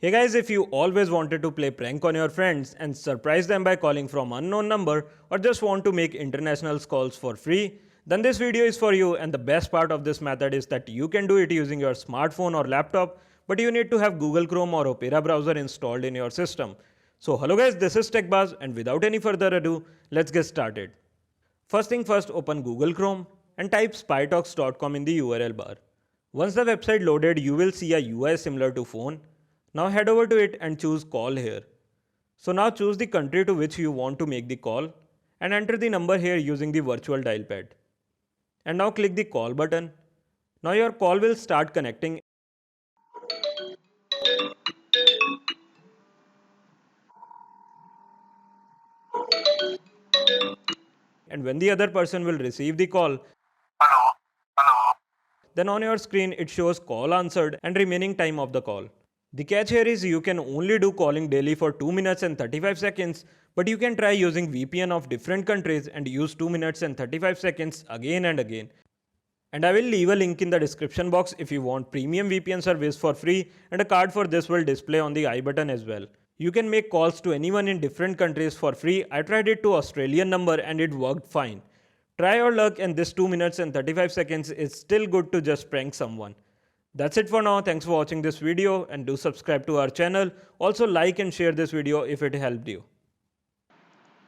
Hey guys, if you always wanted to play prank on your friends and surprise them by calling from unknown number or just want to make international calls for free, then this video is for you. And the best part of this method is that you can do it using your smartphone or laptop, but you need to have Google Chrome or Opera browser installed in your system. So hello guys, this is TechBuzz and without any further ado, let's get started. First thing first, open Google Chrome and type spytalks.com in the URL bar. Once the website loaded, you will see a UI similar to phone. Now head over to it and choose call here. So now choose the country to which you want to make the call and enter the number here using the virtual dial pad. And now click the call button. Now your call will start connecting. And when the other person will receive the call, then on your screen it shows call answered and remaining time of the call. The catch here is you can only do calling daily for 2 minutes and 35 seconds, but you can try using VPN of different countries and use 2 minutes and 35 seconds again and again. And I will leave a link in the description box if you want premium VPN service for free, and a card for this will display on the I button as well. You can make calls to anyone in different countries for free. I tried it to Australian number and it worked fine. Try your luck, and this 2 minutes and 35 seconds is still good to just prank someone. That's it for now. Thanks for watching this video and do subscribe to our channel. Also like and share this video if it helped you.